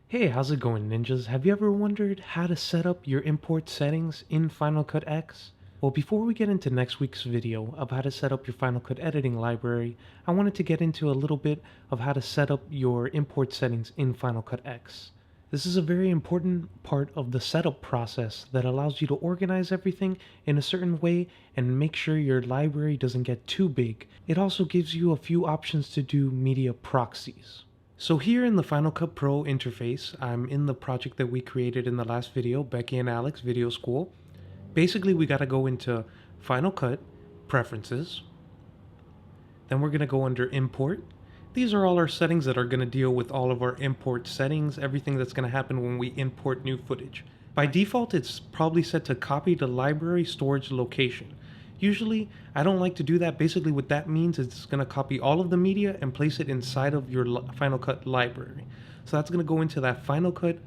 Hey, how's it going, ninjas? Have you ever wondered how to set up your import settings in Final Cut X? Well, before we get into next week's video of how to set up your Final Cut editing library, I wanted to get into a little bit of how to set up your import settings in Final Cut X. This is a very important part of the setup process that allows you to organize everything in a certain way and make sure your library doesn't get too big. It also gives you a few options to do media proxies. So here in the Final Cut Pro interface, I'm in the project that we created in the last video, Becky and Alex Video School. Basically, we got to go into Final Cut, Preferences. Then we're going to go under Import. These are all our settings that are going to deal with all of our import settings, everything that's going to happen when we import new footage. By default, it's probably set to copy to library storage location. Usually, I don't like to do that. Basically, what that means is it's going to copy all of the media and place it inside of your Final Cut library. So that's going to go into that Final Cut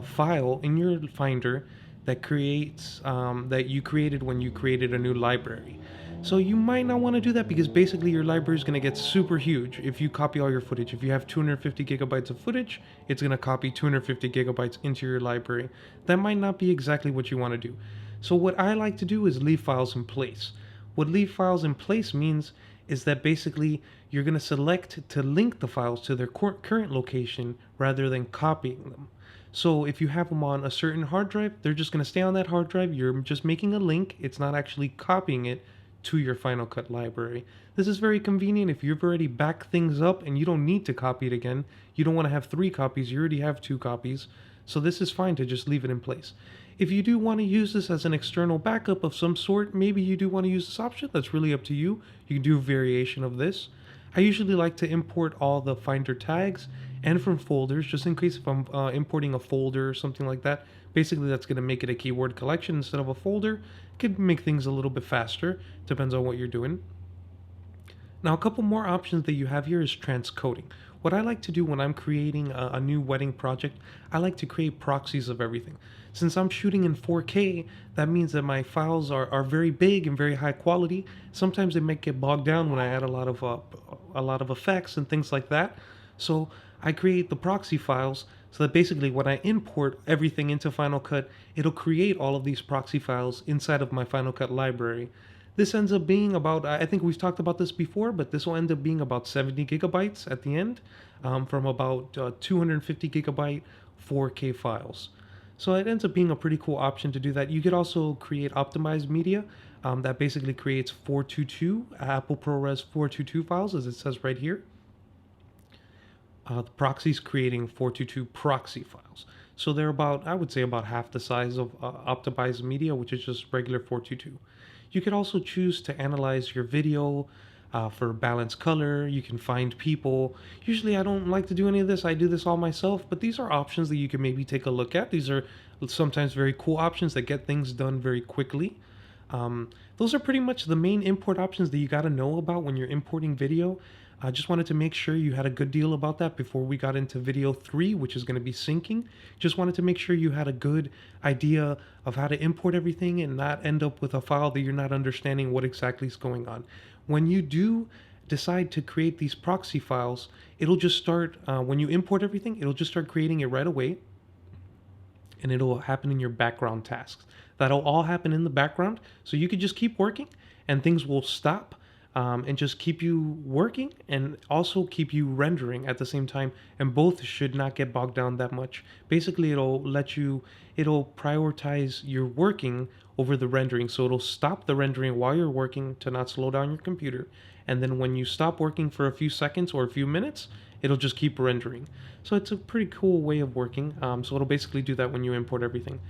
file in your Finder that creates that you created when you created a new library. So you might not want to do that because basically your library is going to get super huge if you copy all your footage. If you have 250 gigabytes of footage, it's going to copy 250 gigabytes into your library. That might not be exactly what you want to do. So what I like to do is leave files in place. What leave files in place means is that basically you're going to select to link the files to their current location rather than copying them. So if you have them on a certain hard drive, they're just going to stay on that hard drive. You're just making a link. It's not actually copying it to your Final Cut library. This is very convenient if you've already backed things up and you don't need to copy it again. You don't want to have 3 copies, you already have 2 copies. So this is fine to just leave it in place. If you do want to use this as an external backup of some sort, maybe you do want to use this option, that's really up to you. You can do a variation of this. I usually like to import all the Finder tags and from folders, just in case if I'm importing a folder or something like that. Basically, that's going to make it a keyword collection instead of a folder. Could make things a little bit faster, depends on what you're doing. Now, a couple more options that you have here is transcoding. What I like to do when I'm creating a new wedding project, I like to create proxies of everything. Since I'm shooting in 4K, that means that my files are very big and very high quality. Sometimes they might get bogged down when I add a lot of effects and things like that. So I create the proxy files so that basically when I import everything into Final Cut, it'll create all of these proxy files inside of my Final Cut library. This ends up being about, I think we've talked about this before, but this will end up being about 70 gigabytes at the end from about 250 gigabyte 4K files. So it ends up being a pretty cool option to do that. You could also create optimized media that basically creates 422, Apple ProRes 422 files, as it says right here. The proxy is creating 422 proxy files. So they're about, I would say, about half the size of optimized media, which is just regular 422. You could also choose to analyze your video for balanced color. You can find people. Usually I don't like to do any of this. I do this all myself, but these are options that you can maybe take a look at. These are sometimes very cool options that get things done very quickly. Those are pretty much the main import options that you got to know about when you're importing video. I just wanted to make sure you had a good deal about that before we got into video 3, which is going to be syncing. Just wanted to make sure you had a good idea of how to import everything and not end up with a file that you're not understanding what exactly is going on. When you do decide to create these proxy files, it'll just start, when you import everything, it'll just start creating it right away. And it'll happen in your background tasks. That'll all happen in the background, so you could just keep working and things will stop and just keep you working and also keep you rendering at the same time, and both should not get bogged down that much. Basically, it'll prioritize your working over the rendering, so it'll stop the rendering while you're working to not slow down your computer, and then when you stop working for a few seconds or a few minutes, it'll just keep rendering. So it's a pretty cool way of working. So it'll basically do that when you import everything.